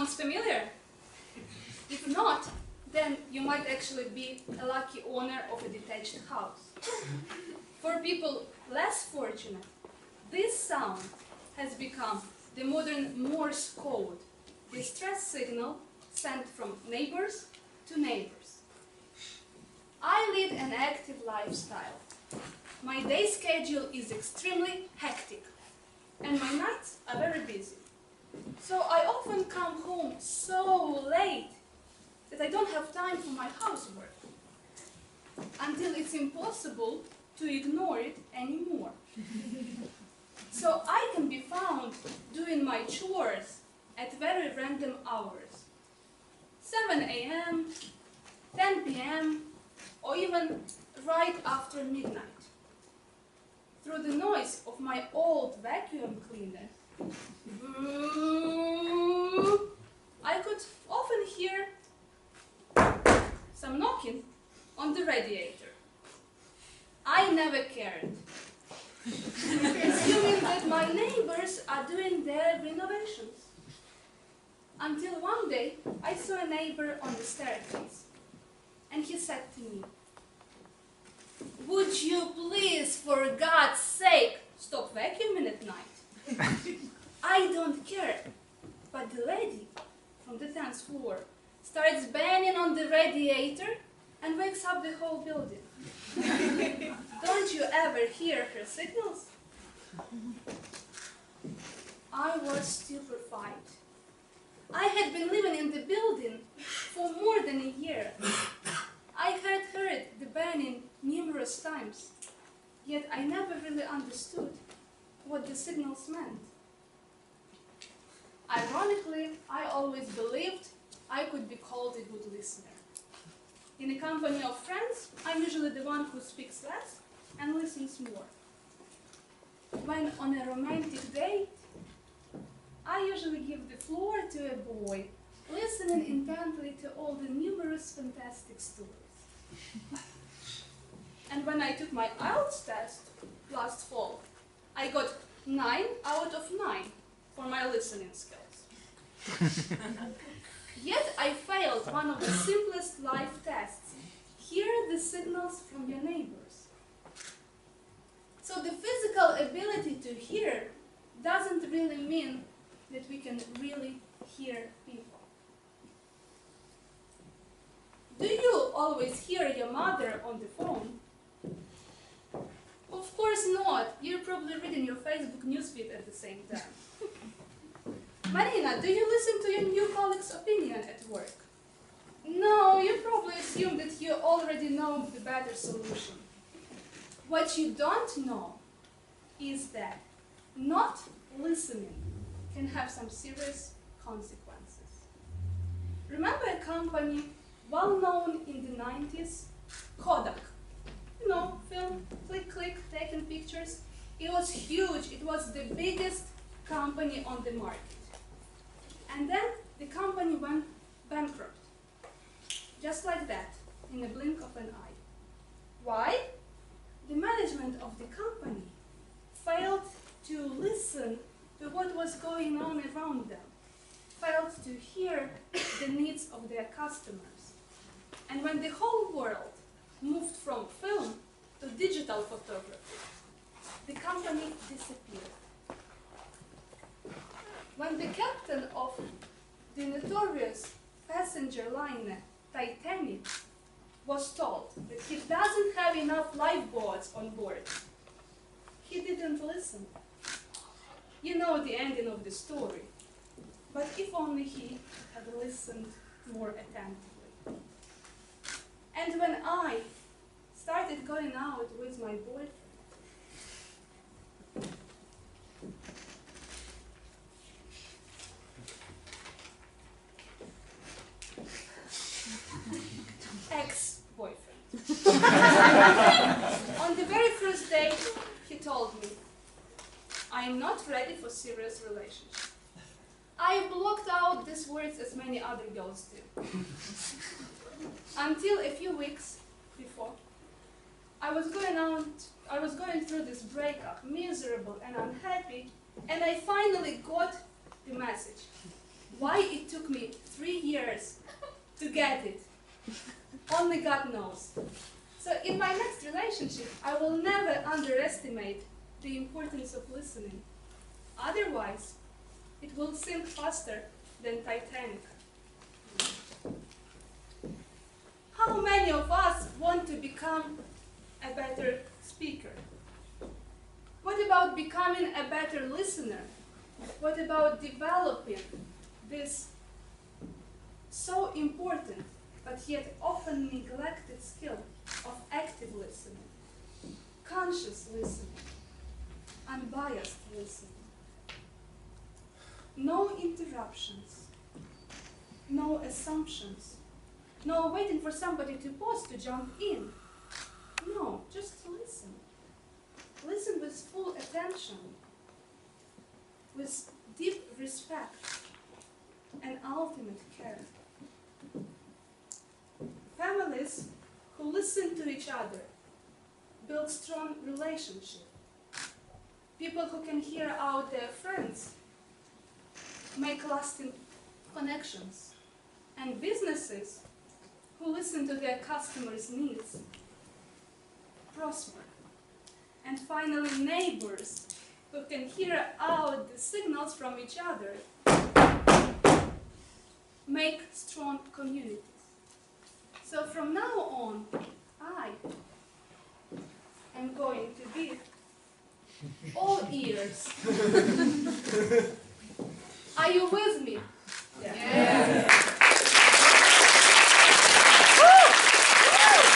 Sounds familiar? If not, then you might actually be a lucky owner of a detached house. For people less fortunate, this sound has become the modern Morse code, distress signal sent from neighbors to neighbors. I lead an active lifestyle. My day schedule is extremely hectic, and my nights are very busy. So I often come home so late that I don't have time for my housework, until it's impossible to ignore it anymore. So I can be found doing my chores at very random hours. 7 a.m., 10 p.m., or even right after midnight. Through the noise of my old vacuum cleaner, I could often hear some knocking on the radiator. I never cared, assuming that my neighbors are doing their renovations. Until one day, I saw a neighbor on the staircase, and he said to me, "Would you please, for God's sake, stop vacuuming at night? I don't care." But the lady from the 10th floor starts banging on the radiator and wakes up the whole building. Don't you ever hear her signals? I was stupefied. I had been living in the building for more than a year. I had heard the banging numerous times, yet I never really understood what the signals meant. Ironically, I always believed I could be called a good listener. In a company of friends, I'm usually the one who speaks less and listens more. When on a romantic date, I usually give the floor to a boy, listening intently to all the numerous fantastic stories. And when I took my IELTS test last fall, I got 9 out of 9 for my listening skills. Yet I failed one of the simplest life tests. Hear the signals from your neighbors. So the physical ability to hear doesn't really mean that we can really hear people. Do you always hear your mother on the phone? Of course not. You're probably reading your Facebook newsfeed at the same time. Marina, do you listen to your new colleague's opinion at work? No, you probably assume that you already know the better solution. What you don't know is that not listening can have some serious consequences. Remember a company well known in the 90s? Kodak. You know, film, click, click, taking pictures. It was huge. It was the biggest company on the market. And then the company went bankrupt. Just like that, in a blink of an eye. Why? The management of the company failed to listen to what was going on around them, failed to hear the needs of their customers. And when the whole world moved from film to digital photography, the company disappeared. When the captain of the notorious passenger liner Titanic was told that he doesn't have enough lifeboats on board, he didn't listen. You know the ending of the story, but if only he had listened more attentively. And when I started going out with my boyfriend, ex-boyfriend. On the very first date, he told me, "I am not ready for serious relationship." I blocked out these words as many other girls do. Until a few weeks before, I was going through this breakup, miserable and unhappy, and I finally got the message. Why it took me 3 years to get it, only God knows. So in my next relationship, I will never underestimate the importance of listening. Otherwise, it will sink faster than Titanic. How many of us want to become a better speaker? What about becoming a better listener? What about developing this so important but yet often neglected skill of active listening, conscious listening, unbiased listening? No interruptions, no assumptions, no waiting for somebody to pause to jump in. No, just listen. Listen with full attention, with deep respect and ultimate care. Families who listen to each other build strong relationships. People who can hear out their friends make lasting connections. And businesses who listen to their customers' needs prosper. And finally, neighbors who can hear out the signals from each other make strong communities. So from now on, I am going to be all ears. Are you with me?